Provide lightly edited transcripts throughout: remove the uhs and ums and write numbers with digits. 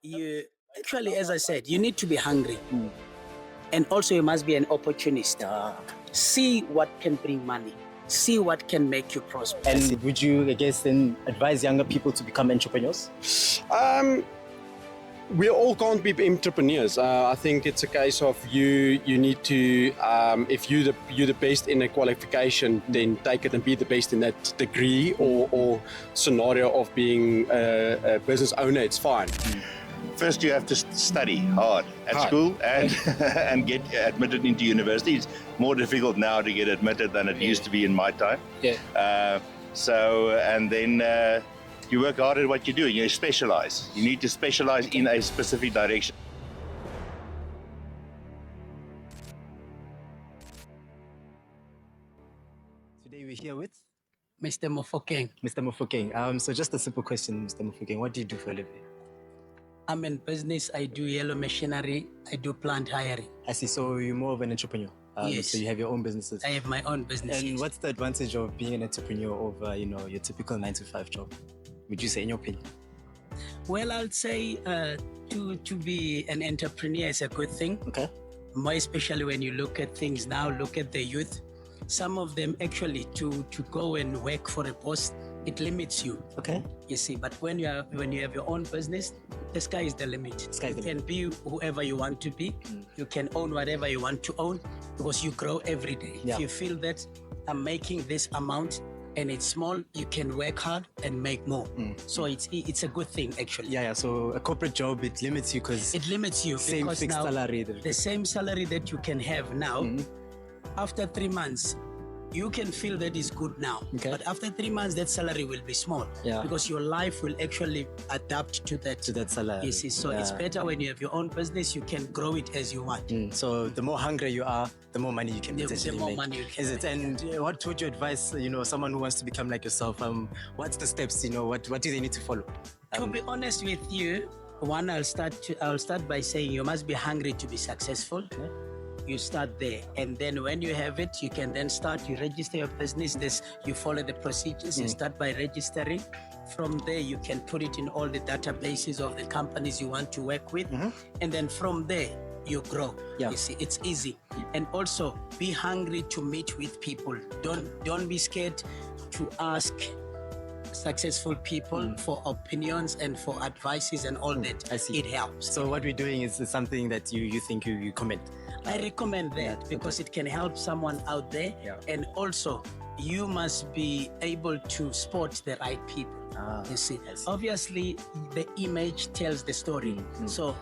You actually, as I said, you need to be hungry. And also you must be an opportunist. See what can bring money. See what can make you prosper. And would you, I guess, then advise younger people to become entrepreneurs? We all can't be entrepreneurs. I think it's a case of you need to, if you're the best in a qualification, then take it and be the best in that degree or scenario of being a business owner, it's fine. First, you have to study hard at school and get admitted into university. It's more difficult now to get admitted than it used to be in my time. And then you work hard at what you do. You specialize. You need to specialize in a specific direction. Today we're here with Mr. Mofokeng. Mr. Mofokeng. So just a simple question, Mr. Mofokeng. What do you do for a living? I'm in business. I do yellow machinery. I do plant hiring. I see. So you're more of an entrepreneur. Yes. So you have your own businesses. I have my own business. And what's the advantage of being an entrepreneur over, your typical 9-to-5 job? Would you say, in your opinion? Well, I'd say to be an entrepreneur is a good thing. Okay. More especially when you look at things now, look at the youth. Some of them actually to go and work for a boss, it limits you. Okay. You see, but when you have your own business, the sky is the limit. You can be whoever you want to be. You can own whatever you want to own because you grow every day. Yeah. If you feel that I'm making this amount and it's small, you can work hard and make more. So it's a good thing actually. Yeah. So a corporate job, it limits you because it limits you same because fixed now salary. The same salary that you can have now, after 3 months, you can feel that is good now. Okay. But after 3 months, that salary will be small. Yeah. Because your life will actually adapt to that. To that salary. You see, so it's better when you have your own business, you can grow it as you want. So the more hungry you are, the more money you can potentially more make. money you can Is it? make. And what would you advise, someone who wants to become like yourself? What's the steps? What do they need to follow? To be honest with you, one, I'll start by saying you must be hungry to be successful. Okay. You start there, and then when you have it, you can then you register your business. You follow the procedures. You start by registering. From there, you can put it in all the databases of the companies you want to work with, and then from there you grow. Yeah. You see, it's easy. And also be hungry to meet with people. Don't be scared to ask successful people for opinions and for advices and all that. I see. It helps. So what we're doing is something that you think you commend. I recommend that because it can help someone out there. Yeah. And also, you must be able to spot the right people. You see, obviously the image tells the story. So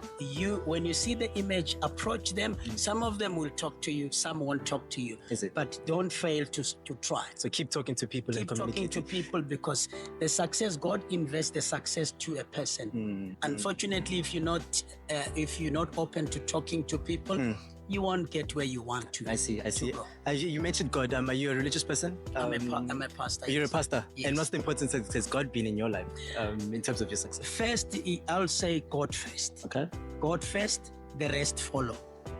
when you see the image, approach them. Some of them will talk to you, some won't talk to you. Is it? But don't fail to try. So keep talking to people and Keep talking communicating. to people because the success, God invests the success to a person. Unfortunately, if you're not open to talking to people, you won't get where you want to. I see. go. You mentioned God. Are you a religious person? I'm a pastor. You're a yes. pastor. Yes. And what's the importance has God been in your life in terms of your success? First, I'll say God first. Okay. God first, the rest follow.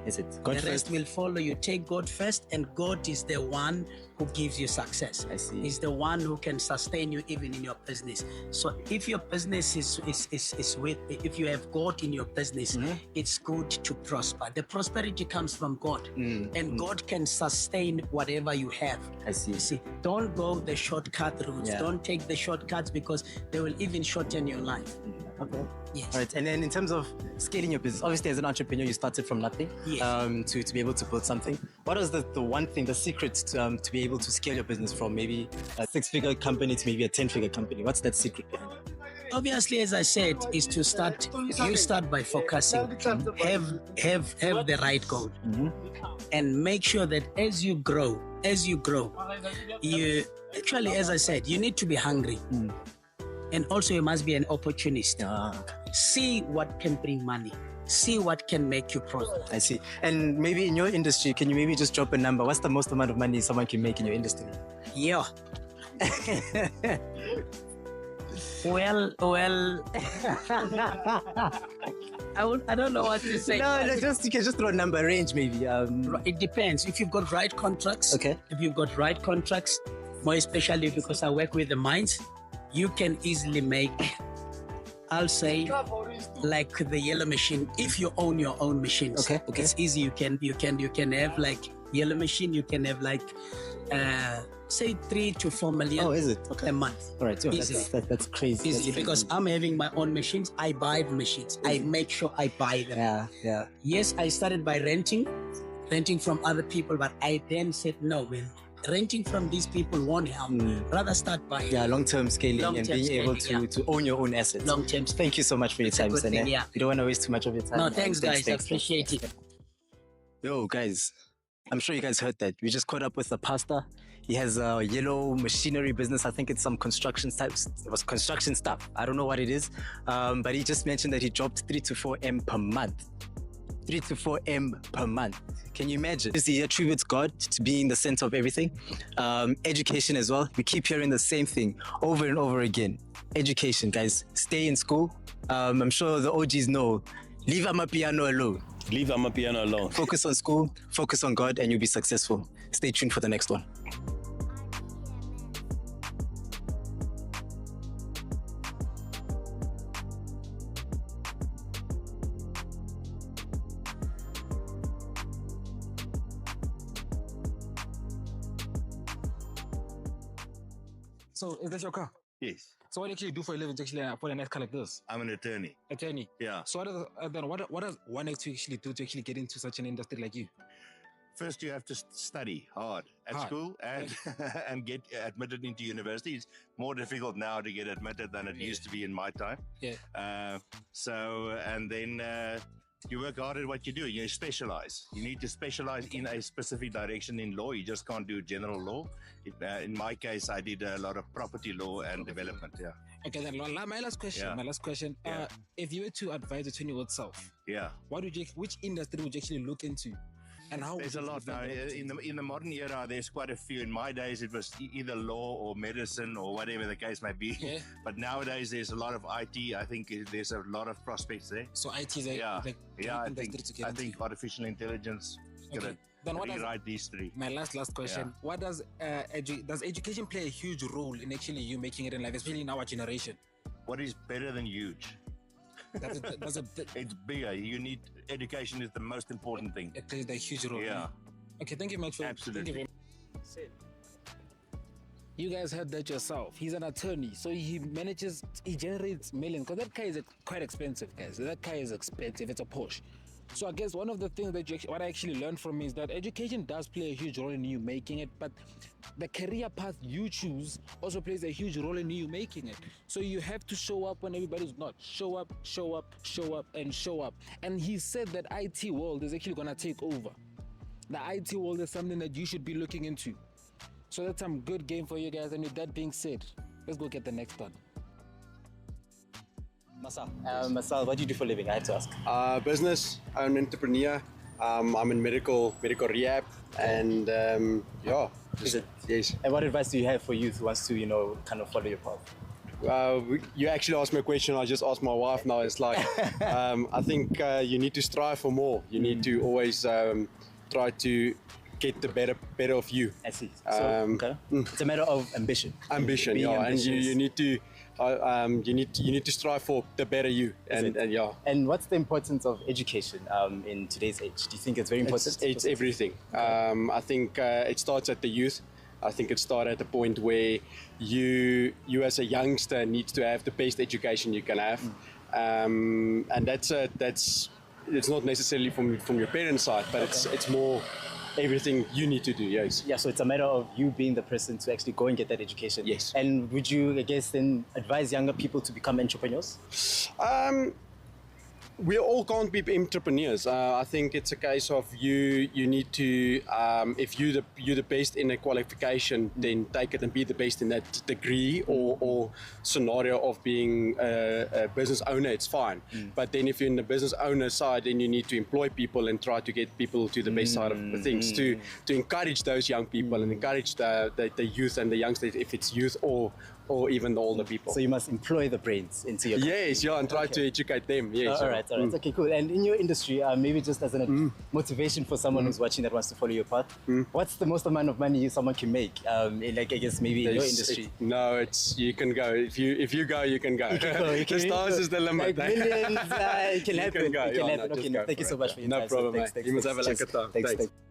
Is it? The God rest first. will follow. You take God first, and God is the one who gives you success. I see. He's the one who can sustain you even in your business. So if your business if you have God in your business, it's good to prosper. The prosperity comes from God, and God can sustain whatever you have. I see. You see, don't go the shortcut routes. Yeah. Don't take the shortcuts because they will even shorten your life. Okay. Yes. All right. And then in terms of scaling your business, obviously as an entrepreneur, you started from nothing to be able to build something. What was the one thing, the secret to be able to scale your business from maybe a 6-figure company to maybe a 10-figure company? What's that secret behind it? Obviously, as I said, is to start. You start by focusing. Have the right goal, and make sure that as you grow, you actually, as I said, you need to be hungry. And also you must be an opportunist. See what can bring money. See what can make you prosper. I see. And maybe in your industry, can you maybe just drop a number? What's the most amount of money someone can make in your industry? Yeah. Well. I don't know what to say. No, you can just throw a number, range maybe. It depends. If you've got right contracts. Okay. If you've got right contracts, more especially because I work with the mines, you can easily make, I'll say, like the yellow machine. If you own your own machines, Okay. it's easy. You can have like yellow machine. You can have like say 3 to 4 million. Oh, is it? Okay. A month. All right. Yo, Easily. that's crazy. Easily, because I'm having my own machines. I buy the machines. I make sure I buy them. Yeah. Yes, I started by renting from other people, but I then said no, man. Renting from these people won't help. Rather start buying. Yeah, long-term scaling and Long-term being able scaling, to own your own assets. Long-term. Thank you so much for your time, good Sene. thing, yeah. We don't want to waste too much of your time. No, thanks, guys. I appreciate it. Yo, guys, I'm sure you guys heard that. We just caught up with the pastor. He has a yellow machinery business. I think it's some construction types. It was construction stuff. I don't know what it is. But he just mentioned that he dropped 3 to 4 M per month. 3 to 4 M per month. Can you imagine? He attributes God to being the center of everything. Education as well. We keep hearing the same thing over and over again. Education, guys. Stay in school. I'm sure the OGs know. Leave Amapiano alone. Leave Amapiano alone. Focus on school, focus on God, and you'll be successful. Stay tuned for the next one. So, is that your car? Yes, So, what do you actually do for a living to actually afford a nice car like this? I'm an attorney. Attorney. Yeah. So, what does one have to actually do to actually get into such an industry like you? First, you have to study hard at Hard. school and and get admitted into university. It's more difficult now to get admitted than it used to be in my time. Yeah. And then you work hard at what you do. You specialize. You need to specialize in a specific direction in law. You just can't do general law. In my case, I did a lot of property law and development. Yeah. Okay, then my last question. Yeah. My last question. Yeah. If you were to advise a 20-year-old self, Yeah. which industry would you actually look into, and how? There's a lot now. In the modern era, there's quite a few. In my days, it was either law or medicine or whatever the case might be. Yeah. But nowadays, there's a lot of IT. I think there's a lot of prospects there. So IT is a Yeah. like Yeah, industry to get I into. think artificial intelligence is Okay. gonna Then what does rewrite these three. my last question? What does does education play a huge role in actually you making it in life, especially in our generation? What is better than huge? Does it It's bigger. You need education is the most important thing. it plays a huge role? Yeah. Okay, thank you much for Absolutely. Thank you very much. You guys heard that yourself. He's an attorney, so he generates millions. Because that car is quite expensive, guys. That car is expensive. It's a Porsche. So I guess one of the things what I actually learned from him is that education does play a huge role in you making it, but the career path you choose also plays a huge role in you making it. So you have to show up when everybody's not. Show up, show up, show up, and show up. And he said that IT world is actually gonna take over. The IT world is something that you should be looking into. So that's some good game for you guys. And with that being said, let's go get the next one. Masal, what do you do for a living? I have to ask. Business. I'm an entrepreneur. I'm in medical rehab, and yes. And what advice do you have for youth who wants to, kind of follow your path? You actually asked me a question. I just asked my wife now. It's like I think you need to strive for more. You need to always try to get the better of you. I see. So, okay. It's a matter of ambition. Ambition, Being yeah, ambitious. and you need to. You need to strive for the better you, and yeah. And what's the importance of education in today's age? Do you think it's very important? It's everything. I think it starts at the youth. I think it starts at the point where you as a youngster needs to have the best education you can have, and that's it's not necessarily from your parents' side, but it's more everything you need to do. Yes. Yeah, so it's a matter of you being the person to actually go and get that education. Yes. And would you, I guess, then advise younger people to become entrepreneurs? We all can't be entrepreneurs. I think it's a case of you need to if you're the best in a qualification, then take it and be the best in that degree or scenario of being a business owner. It's fine. But then if you're in the business owner side, then you need to employ people and try to get people to the best side of the things to encourage those young people and encourage the youth and the youngsters, if it's youth or or even the older people. So you must employ the brains into your Yes, yeah, and try to educate them. Yes. all right. Okay, cool. And in your industry, maybe just as a motivation for someone who's watching that wants to follow your path, what's the most amount of money someone can make? Like I guess maybe in your industry. No, it's you can go. If you go, you can go. The stars is the limit. Like millions, it can happen. You can go. It can Yeah, happen. no, Okay, just go thank you for so it. much for your No time. problem, Thanks, mate. You must have a Cheers. lekker time. Thanks. Thanks.